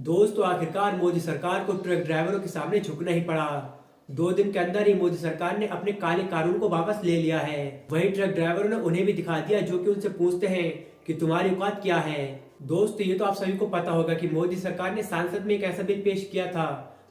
दोस्तों आखिरकार मोदी सरकार को ट्रक ड्राइवरों के सामने झुकना ही पड़ा। 2 दिन के अंदर ही मोदी सरकार ने अपने काले कानून को वापस ले लिया है। वहीं ट्रक ड्राइवरों ने उन्हें भी दिखा दिया जो कि उनसे पूछते हैं कि तुम्हारी औकात क्या है। दोस्तों ये तो आप सभी को पता होगा कि मोदी सरकार ने संसद में एक ऐसा बिल पेश किया था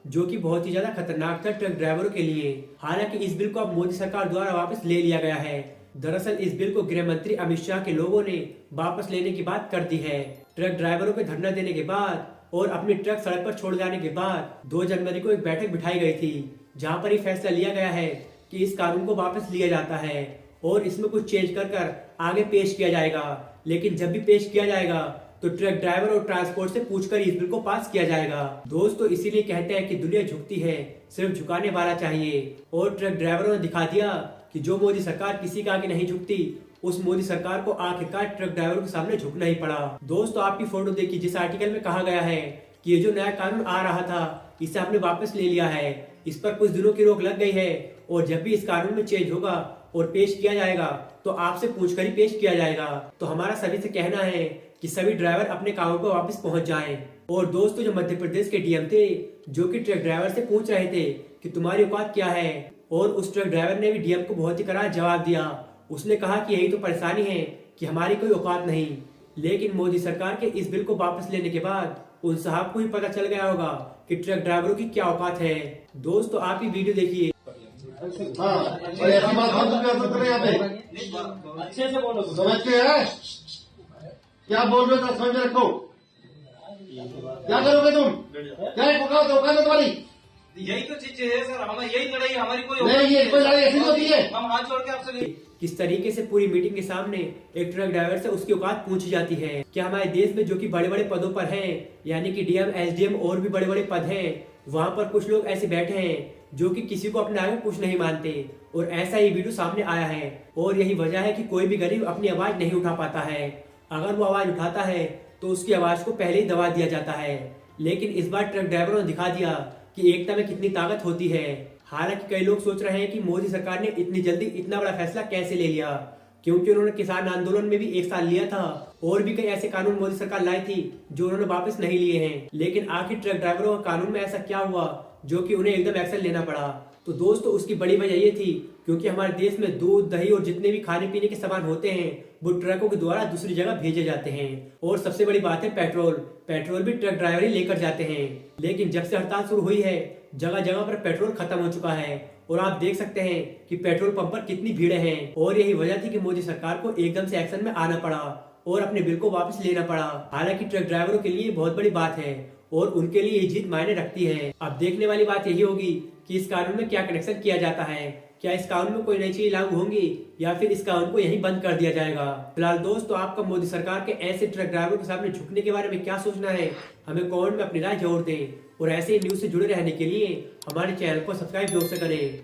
जो कि बहुत ही ज्यादा खतरनाक था ट्रक ड्राइवरों के लिए। हालांकि इस बिल को अब मोदी सरकार द्वारा वापस ले लिया गया है। दरअसल इस बिल को गृह मंत्री अमित शाह के लोगों ने वापस लेने की बात कर दी है। ट्रक ड्राइवरों को धरना देने के बाद और अपनी ट्रक सड़क पर छोड़ जाने के बाद 2 जनवरी को एक बैठक बिठाई गई थी, जहां पर यह फैसला लिया गया है कि इस कानून को वापस लिया जाता है और इसमें कुछ चेंज कर आगे पेश किया जाएगा। लेकिन जब भी पेश किया जाएगा तो ट्रक ड्राइवर और ट्रांसपोर्ट से पूछकर इस बिल को पास किया जाएगा। दोस्तों इसीलिए कहते हैं कि दुनिया झुकती है, सिर्फ झुकाने वाला चाहिए। और ट्रक ड्राइवरों ने दिखा दिया कि जो मोदी सरकार किसी के आगे नहीं झुकती, उस मोदी सरकार को आखिरकार ट्रक ड्राइवरों के सामने झुकना ही पड़ा। दोस्तों आपकी फोटो देखिए, जिस आर्टिकल में कहा गया है कि ये जो नया कानून आ रहा था इसे आपने वापस ले लिया है। इस पर कुछ दिनों की रोक लग गई है और जब भी इस कानून में चेंज होगा और पेश किया जाएगा तो आपसे पूछकर ही पेश किया जाएगा। तो हमारा सभी से कहना है कि सभी ड्राइवर अपने कामों पर वापस पहुंच जाएं। और दोस्तों जो मध्य प्रदेश के डीएम थे जो कि ट्रक ड्राइवर से पूछ रहे थे कि तुम्हारी औकात क्या है, और उस ट्रक ड्राइवर ने भी डीएम को बहुत ही करारा जवाब दिया। उसने कहा कि यही तो परेशानी है कि हमारी कोई औकात नहीं। लेकिन मोदी सरकार के इस बिल को वापस लेने के बाद उन साहब को ही पता चल गया होगा कि ट्रक ड्राइवरों की क्या औकात है। दोस्तों आप ही वीडियो देखिए। हाँ, और ऐसी बात हम भी कर सकते हैं यहाँ पे। अच्छे से बोलो। समझते हैं क्या बोल रहे हो? समझ रखो। क्या करोगे तुम? क्या औकात है तुम्हारी? यही तो चीज है सर, हमें यही लड़ाई, हमारी कोई नहीं, ये कोई लड़ाई ऐसी होती है। हम हाथ जोड़ के आपसे किस तरीके से पूरी मीटिंग के सामने एक ट्रक ड्राइवर से उसकी औकात पूछी जाती है। क्या हमारे देश में जो कि बड़े बड़े पदों पर हैं, यानी कि डीएम, एसडीएम और भी बड़े बड़े पद हैं, वहाँ पर कुछ लोग ऐसे बैठे हैं जो कि किसी को अपने आगे कुछ नहीं मानते। और ऐसा ही वीडियो सामने आया है और यही वजह है कि कोई भी गरीब अपनी आवाज नहीं उठा पाता है। अगर वो आवाज उठाता है तो उसकी आवाज को पहले ही दबा दिया जाता है। लेकिन इस बार ट्रक ड्राइवरों ने दिखा दिया कि एकता में कितनी ताकत होती है। हालांकि कई लोग सोच रहे हैं कि मोदी सरकार ने इतनी जल्दी इतना बड़ा फैसला कैसे ले लिया, क्योंकि उन्होंने किसान आंदोलन में भी 1 साल लिया था और भी कई ऐसे कानून मोदी सरकार लाई थी जो उन्होंने वापस नहीं लिए हैं। लेकिन आखिर ट्रक ड्राइवरों का कानून में ऐसा क्या हुआ जो कि उन्हें एकदम एक्शन लेना पड़ा? तो दोस्तों उसकी बड़ी वजह ये थी क्योंकि हमारे देश में दूध, दही और जितने भी खाने पीने के सामान होते हैं वो ट्रकों के द्वारा दूसरी जगह भेजे जाते हैं। और सबसे बड़ी बात है पेट्रोल भी ट्रक ड्राइवर ही लेकर जाते हैं। लेकिन जब से हड़ताल शुरू हुई है जगह जगह पर पेट्रोल खत्म हो चुका है और आप देख सकते हैं कि पेट्रोल पंप पर कितनी भीड़ है। और यही वजह थी कि मोदी सरकार को एकदम से एक्शन में आना पड़ा और अपने बिल को वापस लेना पड़ा। हालांकि ट्रक ड्राइवरों के लिए बहुत बड़ी बात है और उनके लिए ये जीत मायने रखती है। अब देखने वाली बात यही होगी कि इस कानून में क्या कनेक्शन किया जाता है। क्या इस कानून में कोई नई चीज लागू होंगी या फिर इस कानून को यहीं बंद कर दिया जाएगा? फिलहाल दोस्तों आपका मोदी सरकार के ऐसे ट्रक ड्राइवरों के सामने झुकने के बारे में क्या सोचना है, हमें कमेंट में अपनी राय जरूर दें। और ऐसे ही न्यूज से जुड़े रहने के लिए हमारे चैनल को सब्सक्राइब जरूर से करें।